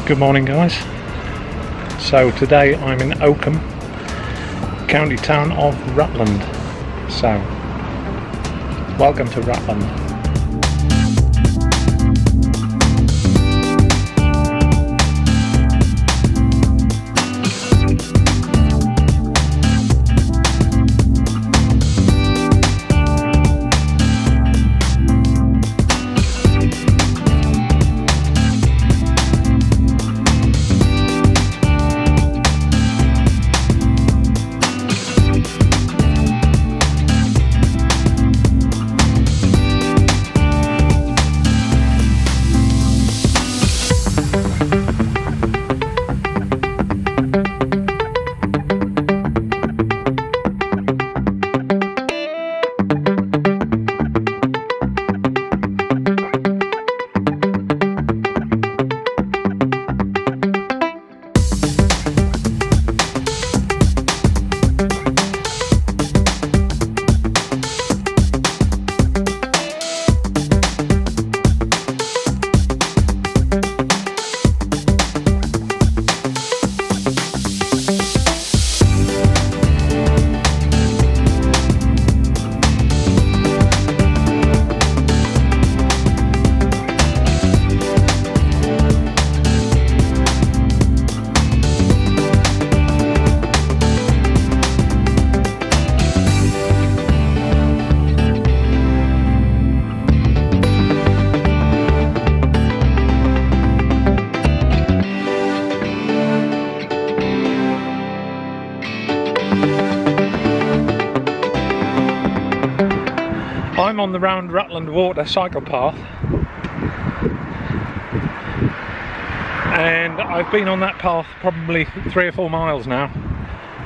Good morning, guys. So today I'm in Oakham, county town of Rutland. So welcome to Rutland. I'm on the round Rutland Water cycle path, and I've been on that path probably 3 or 4 miles now,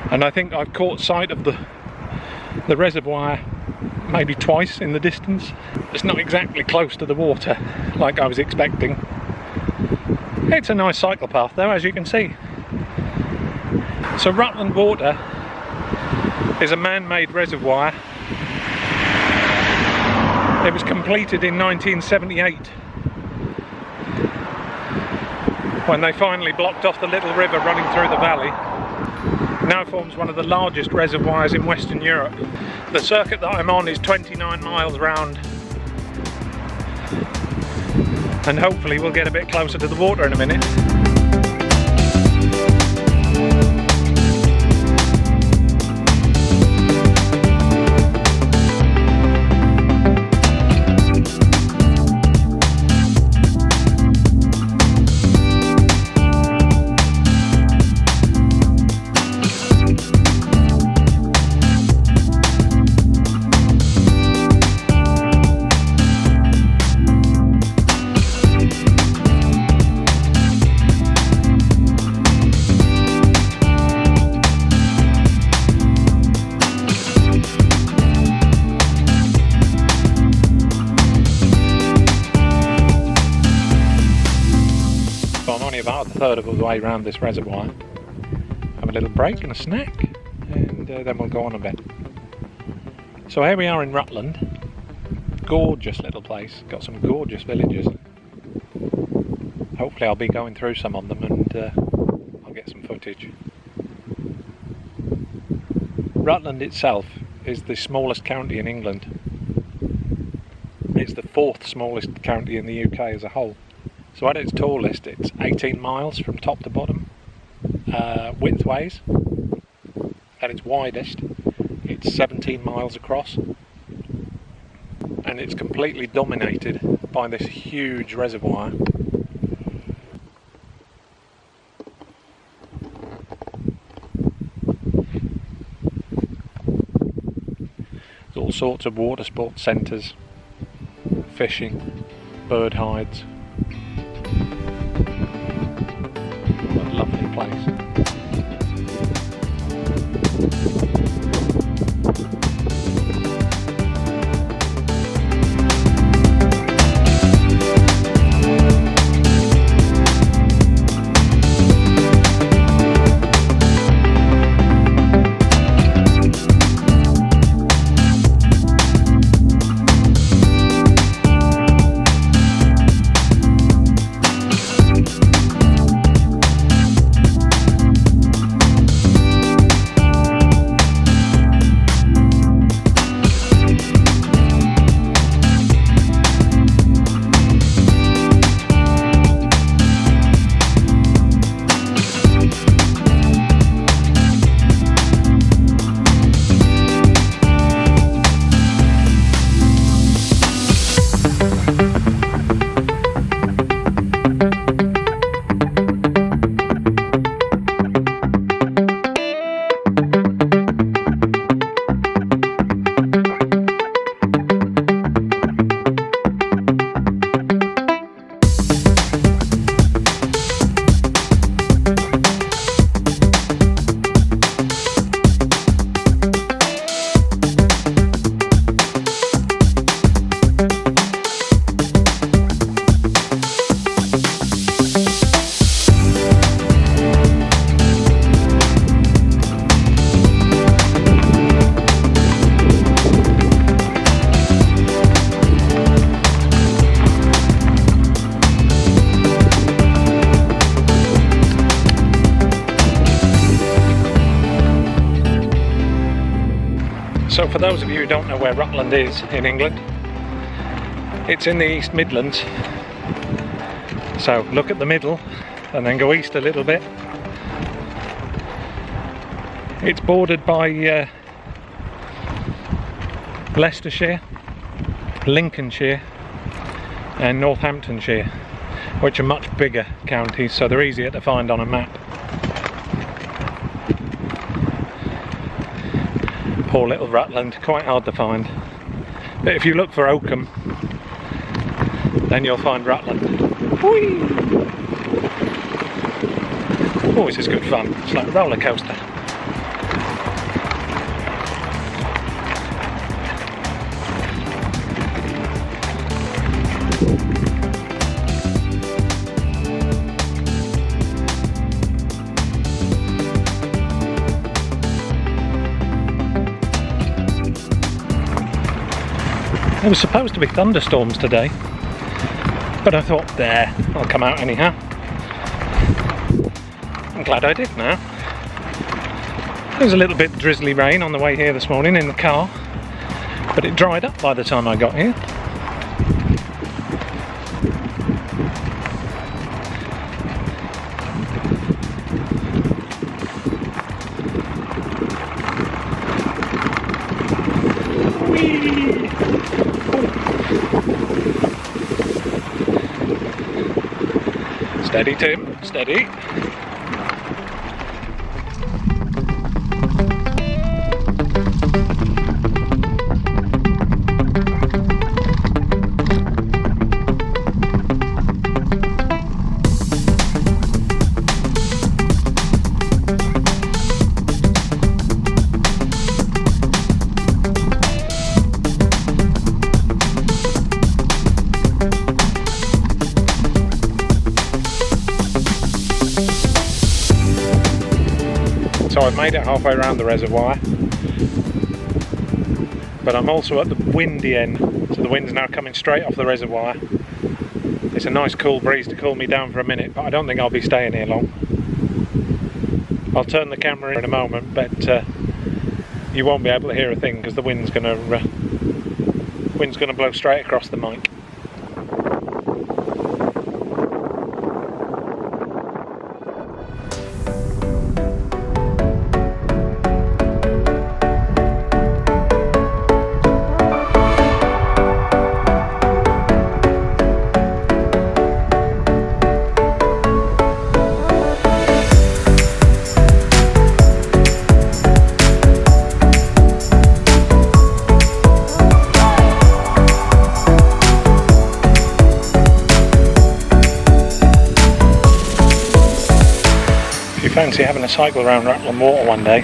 and I think I've caught sight of the reservoir maybe twice in the distance. It's not exactly close to the water like I was expecting. It's a nice cycle path though, as you can see. So Rutland Water is a man-made reservoir. It was completed in 1978 when they finally blocked off the little river running through the valley. It now forms one of the largest reservoirs in Western Europe. The circuit that I'm on is 29 miles round, and hopefully we'll get a bit closer to the water in a minute. About a third of the way around this reservoir. Have a little break and a snack, and then we'll go on a bit. So here we are in Rutland. Gorgeous little place, got some gorgeous villages. Hopefully I'll be going through some of them, and I'll get some footage. Rutland itself is the smallest county in England. It's the 4th smallest county in the UK as a whole. So at its tallest, it's 18 miles from top to bottom, widthways. At its widest, it's 17 miles across. And it's completely dominated by this huge reservoir. There's all sorts of water sports centres, fishing, bird hides. What a lovely place. So for those of you who don't know where Rutland is in England, it's in the East Midlands. So look at the middle and then go east a little bit. It's bordered by Leicestershire, Lincolnshire and Northamptonshire, which are much bigger counties, so they're easier to find on a map. Poor little Rutland, quite hard to find. But if you look for Oakham, then you'll find Rutland. Whee! Oh, this is good fun. It's like a roller coaster. There was supposed to be thunderstorms today, but I thought, there, I'll come out anyhow. I'm glad I did now. There was a little bit drizzly rain on the way here this morning in the car, but it dried up by the time I got here. Steady, Tim, steady. So I've made it halfway around the reservoir, but I'm also at the windy end, so the wind's now coming straight off the reservoir. It's a nice cool breeze to cool me down for a minute, but I don't think I'll be staying here long. I'll turn the camera in a moment, but you won't be able to hear a thing because the wind's going to blow straight across the mic. Fancy having a cycle around Rutland Water one day,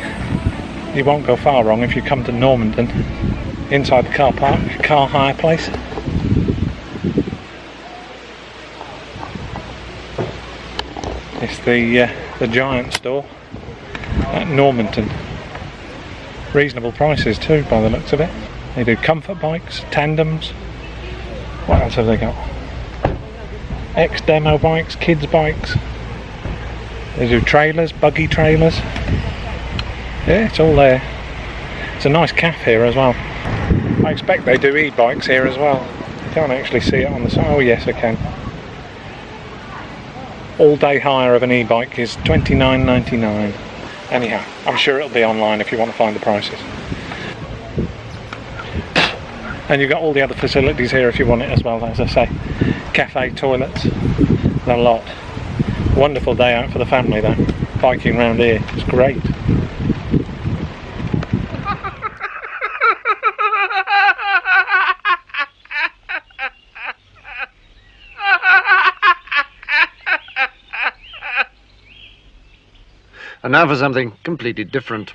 you won't go far wrong if you come to Normanton, inside the car park, car hire place. It's the giant store at Normanton. Reasonable prices too, by the looks of it. They do comfort bikes, tandems. What else have they got? Ex-demo bikes, kids bikes. They do trailers, buggy trailers. Yeah, it's all there. It's a nice cafe here as well. I expect they do e-bikes here as well. You can't actually see it on the side. Oh yes, I can. All day hire of an e-bike is $29.99. Anyhow, I'm sure it'll be online if you want to find the prices. And you've got all the other facilities here if you want it as well, as I say. Cafe, toilets, a lot. Wonderful day out for the family though, biking around here, it's great. And now for something completely different.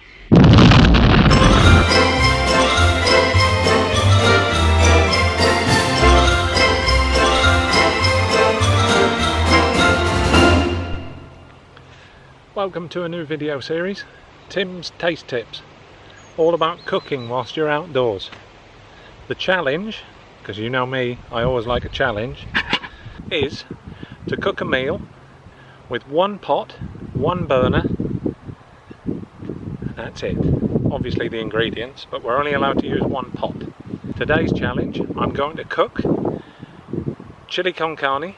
Welcome to a new video series, Tim's Taste Tips, all about cooking whilst you're outdoors. The challenge, because you know me, I always like a challenge, is to cook a meal with one pot, one burner, that's it. obviously the ingredients, but we're only allowed to use one pot. Today's challenge, I'm going to cook chili con carne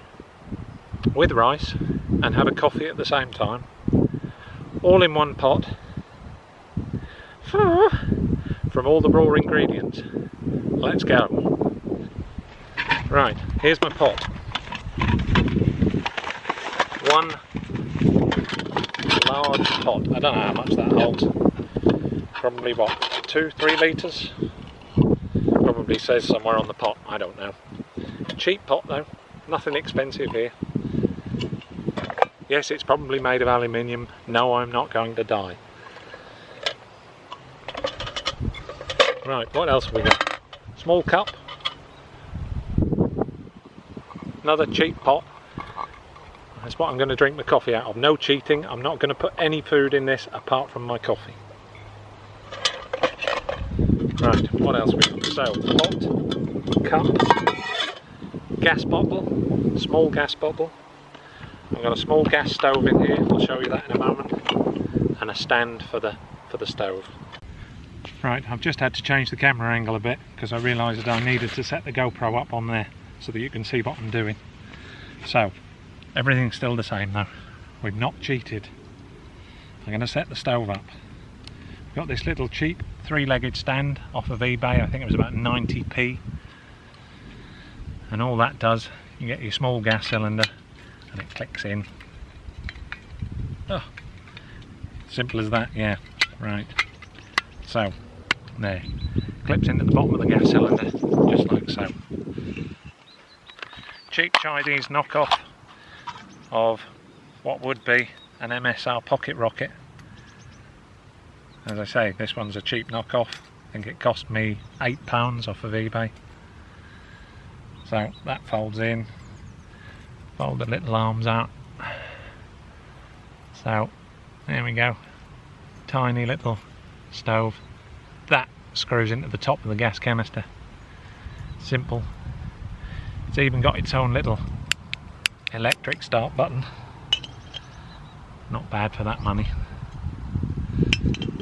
with rice and have a coffee at the same time, all in one pot, from all the raw ingredients. Let's go. Right, here's my pot. One large pot. I don't know how much that holds. Probably what, 2-3 litres? Probably says somewhere on the pot, I don't know. Cheap pot though, nothing expensive here. Yes, it's probably made of aluminium. No, I'm not going to die. Right, what else have we got? Small cup. Another cheap pot. That's what I'm going to drink my coffee out of. No cheating. I'm not going to put any food in this apart from my coffee. Right, what else we got? So, pot, cup, gas bottle, small gas bottle. I've got a small gas stove in here. I'll show you that in a moment. And a stand for the stove. Right, I've just had to change the camera angle a bit because I realised that I needed to set the GoPro up on there so that you can see what I'm doing. So, everything's still the same though. We've not cheated. I'm going to set the stove up. We've got this little cheap 3-legged stand off of eBay. I think it was about 90p. And all that does, you get your small gas cylinder and it clicks in. Oh, simple as that, yeah. Right. So, there. Clips into the bottom of the gas cylinder, just like so. Cheap Chinese knockoff of what would be an MSR pocket rocket. As I say, this one's a cheap knockoff. I think it cost me £8 off of eBay. So that folds in, fold the little arms out. So there we go, tiny little stove. That screws into the top of the gas canister. Simple. It's even got its own little electric start button. Not bad for that money.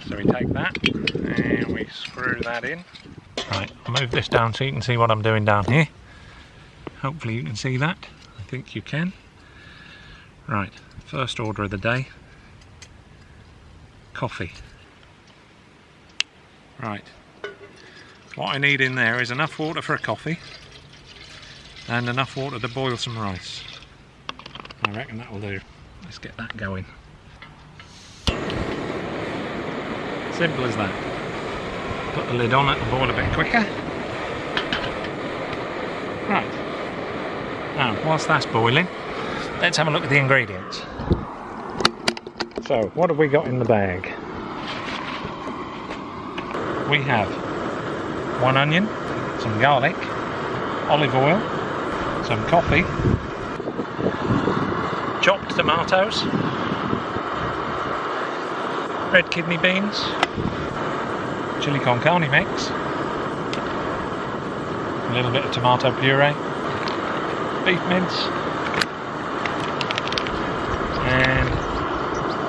So we take that and we screw that in. Right, I'll move this down so you can see what I'm doing down here. Hopefully you can see that. I think you can. Right, first order of the day. Coffee. Right, what I need in there is enough water for a coffee and enough water to boil some rice. I reckon that'll do. Let's get that going. Simple as that. Put the lid on, it'll boil a bit quicker. Right, now whilst that's boiling, let's have a look at the ingredients. So, what have we got in the bag? We have 1 onion, some garlic, olive oil, some coffee, chopped tomatoes, red kidney beans, chili con carne mix, a little bit of tomato puree, beef mince, and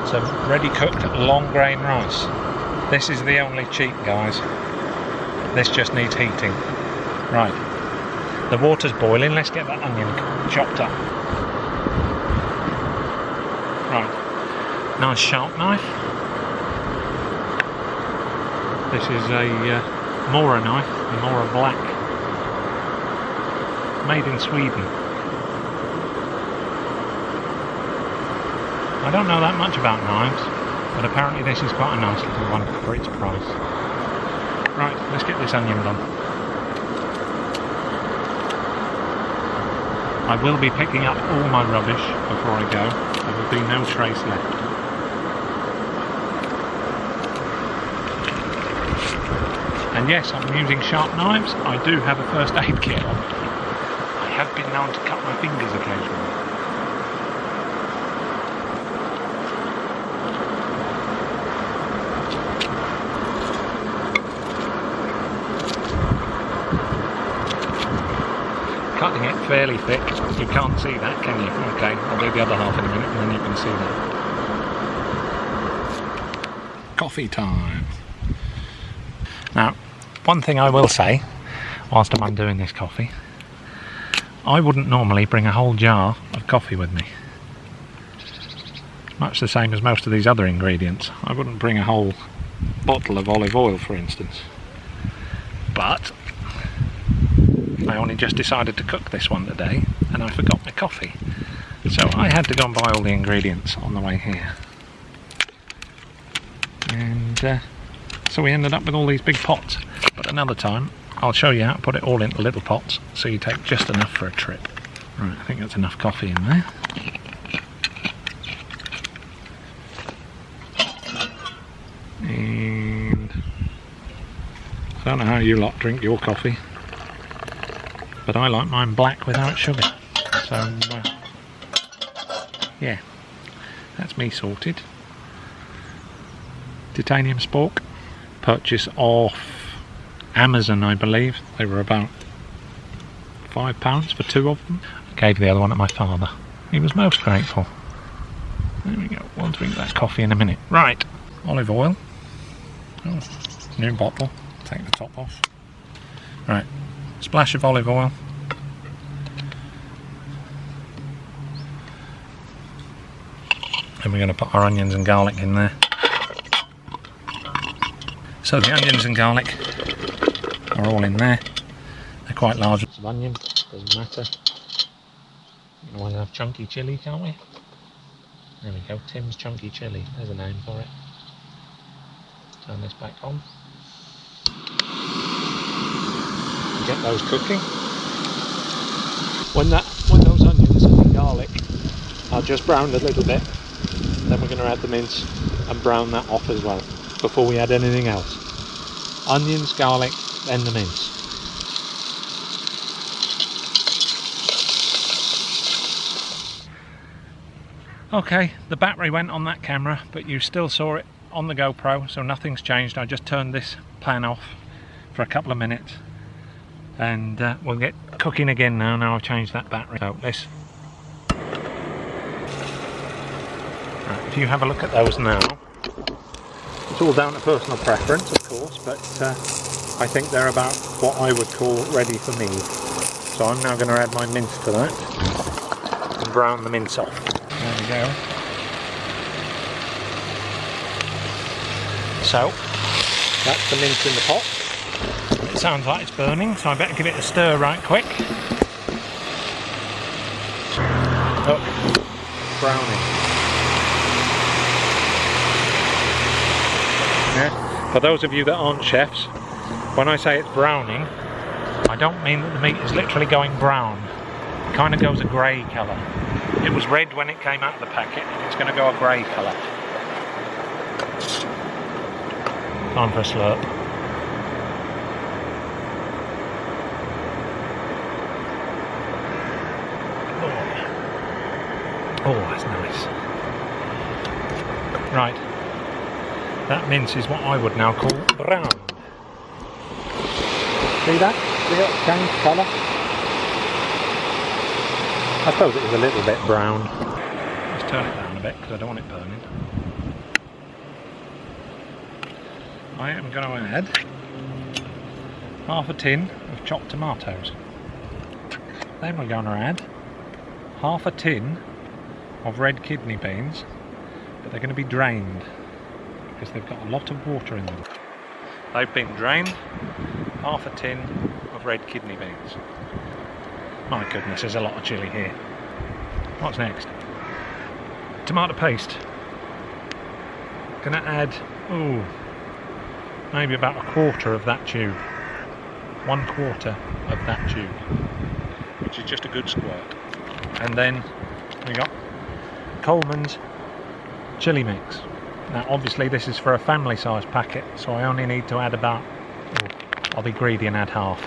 some ready cooked long grain rice. This is the only cheat, guys. This just needs heating. Right, the water's boiling. Let's get that onion chopped up. Right, nice sharp knife. This is a Mora knife, a Mora Black, made in Sweden. I don't know that much about knives, but apparently this is quite a nice little one for its price. Right, let's get this onion done. I will be picking up all my rubbish before I go. There will be no trace left. And yes, I'm using sharp knives. I do have a first aid kit on. I have been known to cut my fingers occasionally. Cutting it fairly thick. You can't see that, can you? Okay, I'll do the other half in a minute and then you can see that. Coffee time. Now, one thing I will say, whilst I'm undoing this coffee, I wouldn't normally bring a whole jar of coffee with me. Much the same as most of these other ingredients. I wouldn't bring a whole bottle of olive oil, for instance. But I only just decided to cook this one today, and I forgot my coffee. So I had to go and buy all the ingredients on the way here. And so we ended up with all these big pots. But another time, I'll show you how to put it all into little pots, so you take just enough for a trip. Right, I think that's enough coffee in there. And I don't know how you lot drink your coffee, but I like mine black without sugar. So yeah, that's me sorted. Titanium spork, purchase off Amazon, I believe. They were about £5 for 2 of them. I gave the other one to my father. He was most grateful. There we go. We'll drink that coffee in a minute. Right, olive oil. Oh, new bottle. Take the top off. Right, splash of olive oil. And we're going to put our onions and garlic in there. So the onions and garlic are all in there. They're quite large. Of onion, doesn't matter. We want to have chunky chilli, can't we? There we go, Tim's chunky chilli. There's a name for it. Turn this back on. Get those cooking. When those onions and garlic are just browned a little bit, then we're going to add the mince and brown that off as well before we add anything else. Onions, garlic, then the mince. Okay, the battery went on that camera, but you still saw it on the GoPro, so nothing's changed. I just turned this pan off for a couple of minutes, and we'll get cooking again now. Now I've changed that battery. So this. Right, if you have a look at those now, it's all down to personal preference, of course, but I think they're about what I would call ready for me. So I'm now going to add my mince to that and brown the mince off. There we go. So, that's the mince in the pot. It sounds like it's burning, so I better give it a stir right quick. Oh, browning. Yeah. For those of you that aren't chefs, when I say it's browning, I don't mean that the meat is literally going brown. It kind of goes a grey colour. It was red when it came out of the packet, and it's going to go a grey colour. Time for a slurp. Oh, that's nice. Right, that mince is what I would now call brown. See that? See it changed colour? I suppose it was a little bit brown. Let's turn it down a bit because I don't want it burning. I am going to add half a tin of chopped tomatoes. Then we're going to add half a tin of red kidney beans, but they're going to be drained because they've got a lot of water in them. They've been drained, half a tin of red kidney beans. My goodness, there's a lot of chilli here. What's next? Tomato paste. Gonna add, maybe about a quarter of that tube. 1/4 of that tube, which is just a good squirt. And then we got Coleman's chilli mix. Now obviously this is for a family size packet, so I only need to add about, I'll be greedy and add half.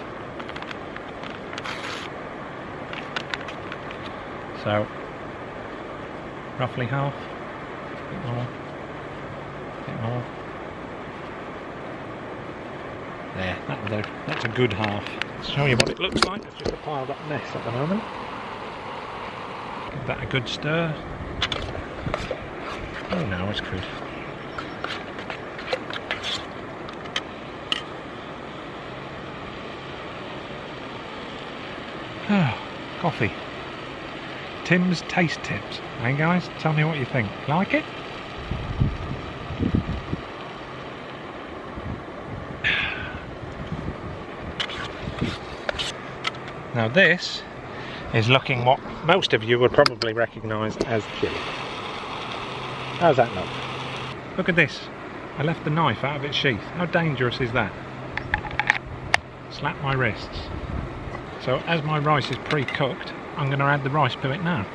So, roughly half, a bit more, a bit more. There, that'll do. That's a good half. I'll show you what it looks like. It's just a piled up mess at the moment. Give that a good stir. Oh no, it's good. Coffee. Tim's Taste Tips. Hey guys, tell me what you think. Like it? Now this is looking what most of you would probably recognise as chili. How's that look? Look at this. I left the knife out of its sheath. How dangerous is that? Slap my wrists. So as my rice is pre-cooked, I'm going to add the rice to it now.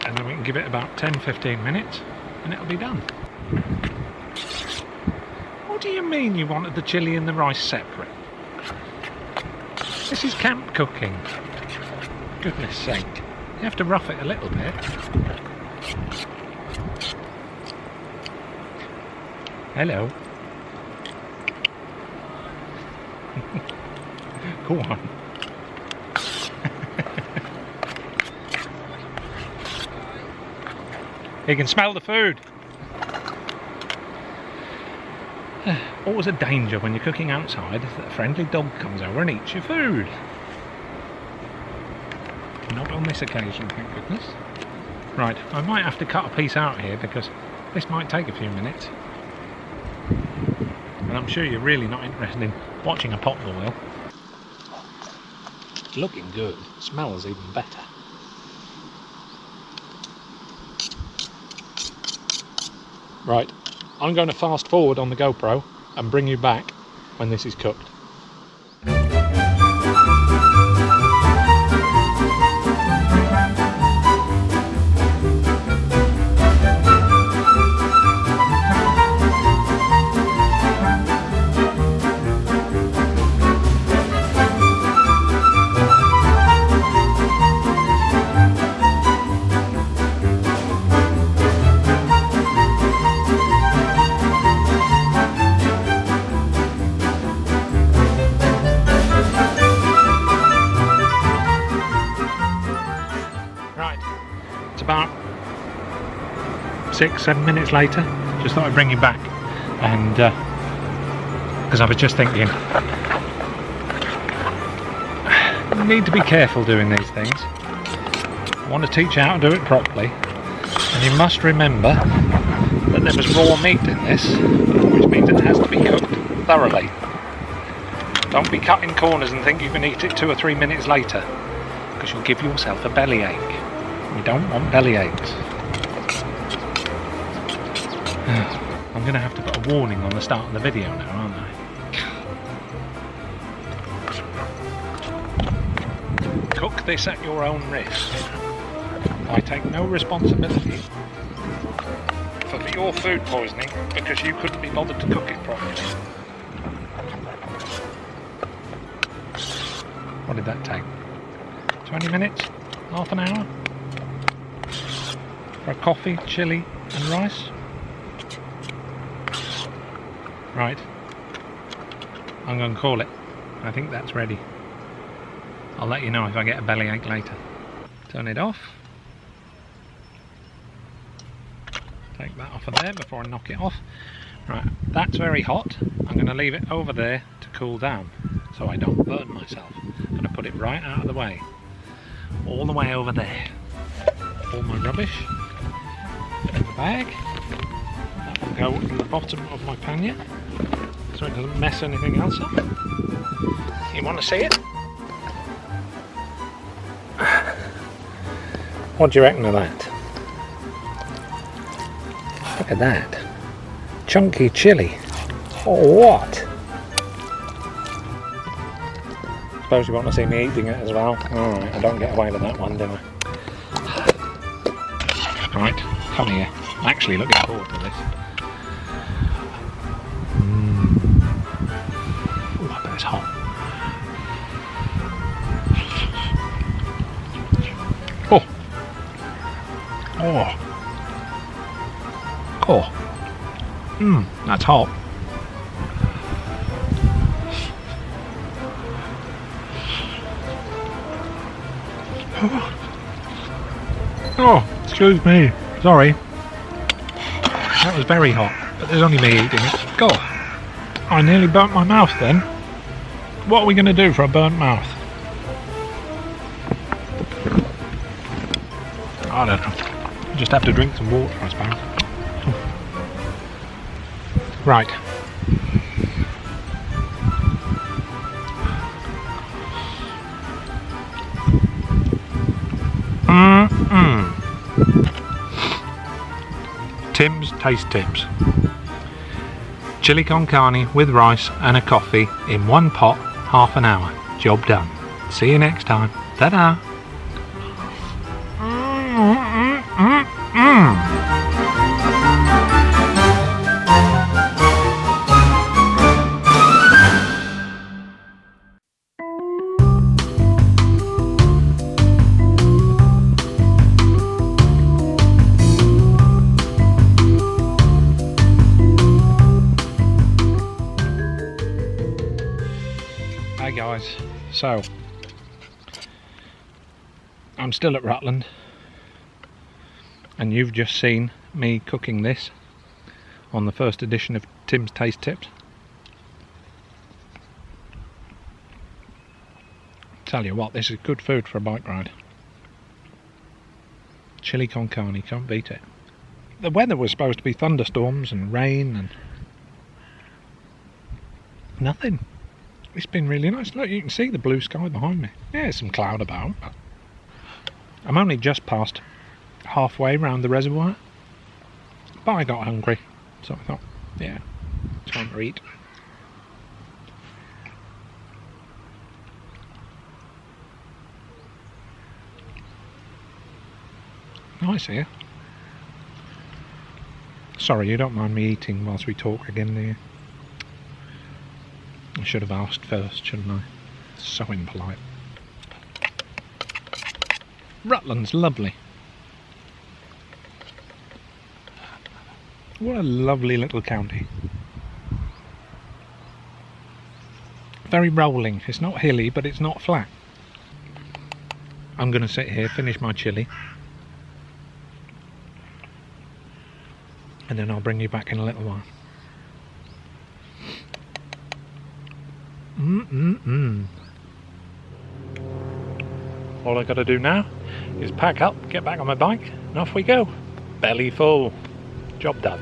And then we can give it about 10-15 minutes and it'll be done. What do you mean you wanted the chilli and the rice separate? This is camp cooking. Goodness sake. You have to rough it a little bit. Hello. Go on. You can smell the food. Always a danger when you're cooking outside is that a friendly dog comes over and eats your food. Not on this occasion, thank goodness. Right, I might have to cut a piece out here because this might take a few minutes. And I'm sure you're really not interested in watching a pot boil. It's looking good, it smells even better. Right, I'm going to fast forward on the GoPro and bring you back when this is cooked. About 6-7 minutes later, just thought I'd bring you back, and because I was just thinking, you need to be careful doing these things. I want to teach you how to do it properly, and you must remember that there was raw meat in this, which means it has to be cooked thoroughly. Don't be cutting corners and think you can eat it 2 or 3 minutes later, because you'll give yourself a bellyache. We don't want belly aches. I'm going to have to put a warning on the start of the video now, aren't I? Cook this at your own risk. I take no responsibility for your food poisoning because you couldn't be bothered to cook it properly. What did that take? 20 minutes? Half an hour? For a coffee, chili and rice. Right, I'm going to call it. I think that's ready. I'll let you know if I get a bellyache later. Turn it off. Take that off of there before I knock it off. Right, that's very hot. I'm going to leave it over there to cool down so I don't burn myself. I'm going to put it right out of the way. All the way over there. All my rubbish in the bag. That will go in the bottom of my pannier so it doesn't mess anything else up. You want to see it? What do you reckon of that? Look at that. Chunky chili. Oh, what? Suppose you want to see me eating it as well. Alright, I don't get away with that one, do I? Right, come here. I'm actually looking forward to this. Oh, I bet it's hot. Oh. Oh. Oh. That's hot. Oh, excuse me. Sorry. That was very hot, but there's only me eating it. God, I nearly burnt my mouth then. What are we going to do for a burnt mouth? I don't know. Just have to drink some water, I suppose. Right. Tim's Taste Tips. Chili con carne with rice and a coffee in one pot, half an hour. Job done. See you next time. Ta-da! Hey guys, so I'm still at Rutland and you've just seen me cooking this on the first edition of Tim's Taste Tips. Tell you what, this is good food for a bike ride. Chili con carne, can't beat it. The weather was supposed to be thunderstorms and rain and nothing. It's been really nice. Look, you can see the blue sky behind me. Yeah, there's some cloud about. But I'm only just past halfway round the reservoir, but I got hungry, so I thought, yeah, time to eat. Nice here. Sorry, you don't mind me eating whilst we talk again, do you? I should have asked first, shouldn't I? So impolite. Rutland's lovely. What a lovely little county. Very rolling. It's not hilly, but it's not flat. I'm going to sit here, finish my chilli, and then I'll bring you back in a little while. All I got to do now is pack up, get back on my bike, and off we go. Belly full. Job done.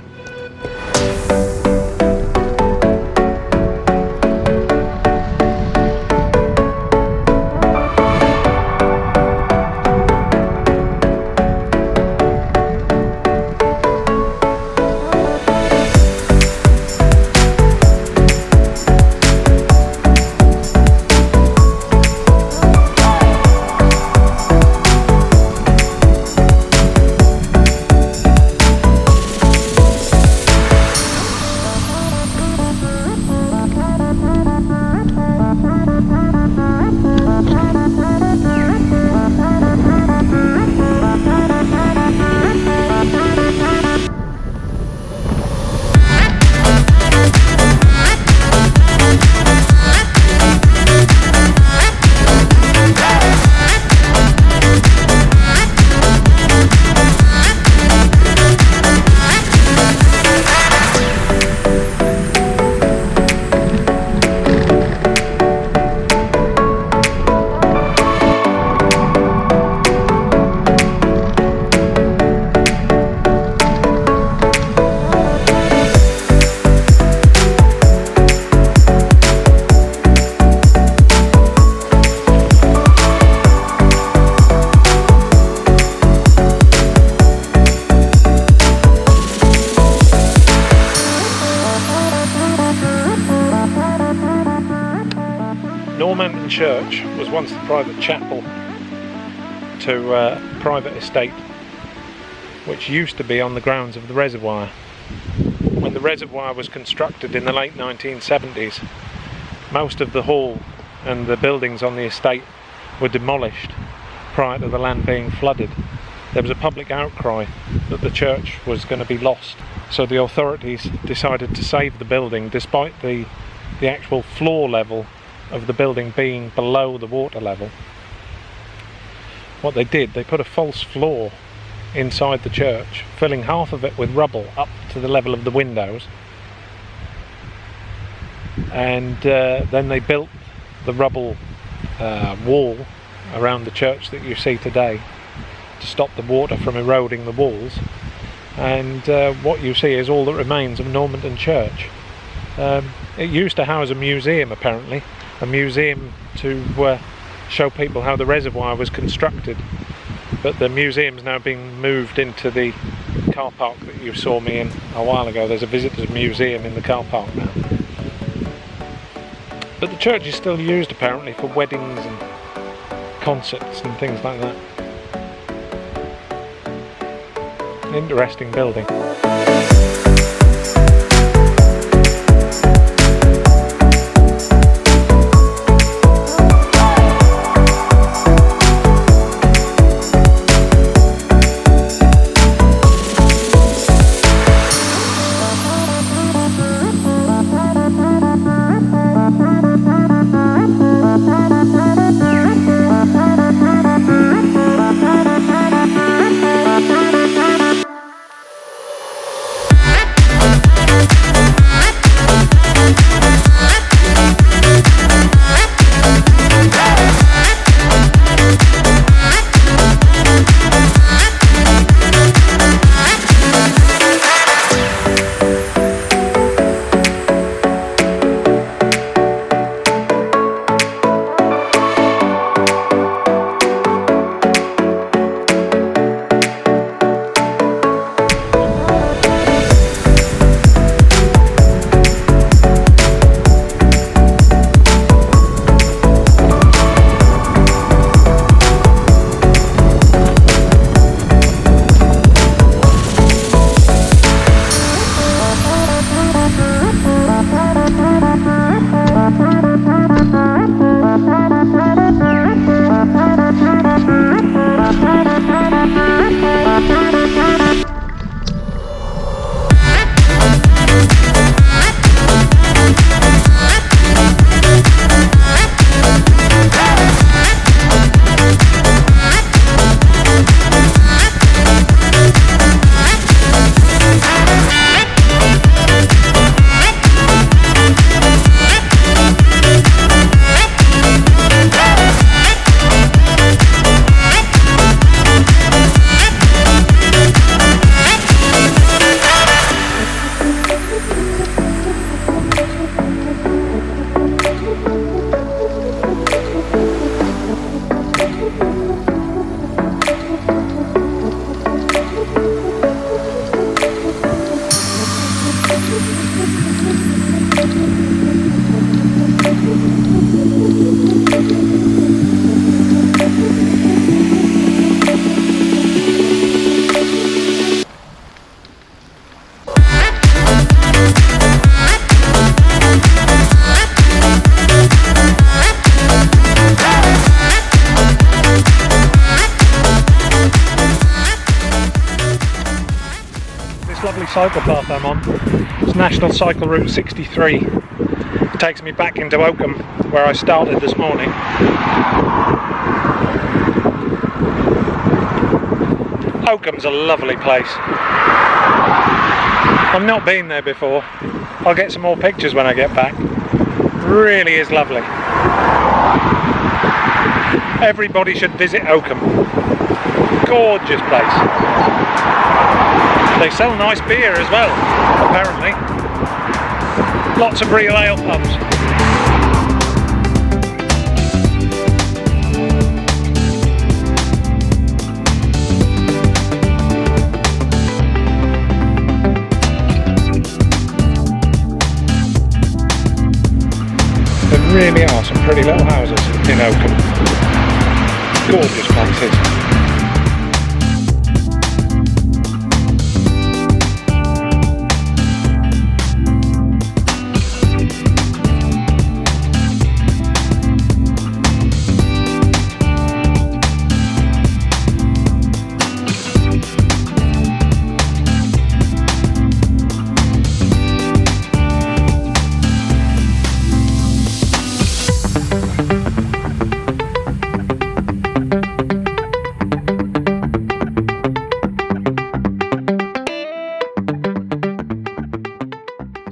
Church was once the private chapel to a private estate which used to be on the grounds of the reservoir. When the reservoir was constructed in the late 1970s, most of the hall and the buildings on the estate were demolished prior to the land being flooded. There was a public outcry that the church was going to be lost, so the authorities decided to save the building despite the actual floor level of the building being below the water level. What they did, they put a false floor inside the church, filling half of it with rubble up to the level of the windows, and then they built the rubble wall around the church that you see today, to stop the water from eroding the walls. And what you see is all that remains of Normanton Church. It used to house a museum, apparently, a museum to show people how the reservoir was constructed, but the museum's now being moved into the car park that you saw me in a while ago. There's a visitors museum in the car park now. But the church is still used apparently for weddings and concerts and things like that. Interesting building. Cycle path I'm on. It's National Cycle Route 63. It takes me back into Oakham, where I started this morning. Oakham's a lovely place. I've not been there before. I'll get some more pictures when I get back. Really is lovely. Everybody should visit Oakham. Gorgeous place. They sell nice beer as well, apparently. Lots of real ale pubs. There really are some pretty little houses in Oakham. Gorgeous places.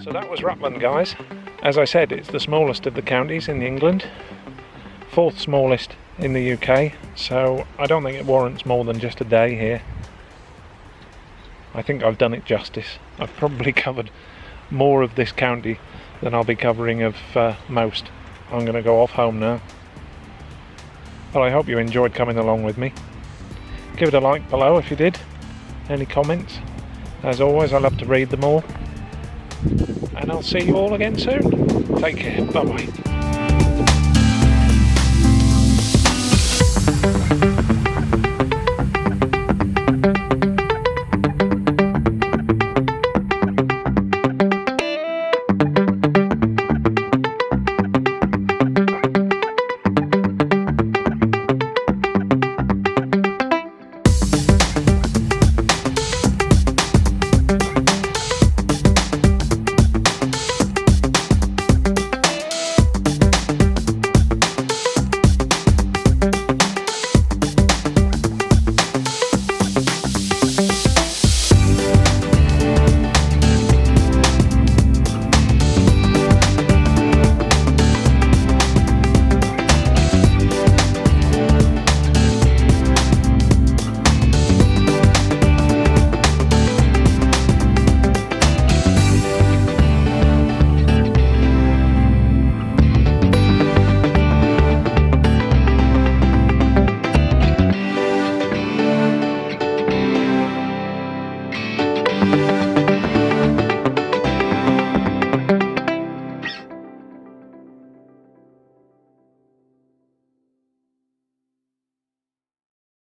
So that was Rutland, guys. As I said, it's the smallest of the counties in England. fourth smallest in the UK, so I don't think it warrants more than just a day here. I think I've done it justice. I've probably covered more of this county than I'll be covering of most. I'm going to go off home now. But I hope you enjoyed coming along with me. Give it a like below if you did. Any comments? As always, I love to read them all. And I'll see you all again soon. Take care. Bye bye.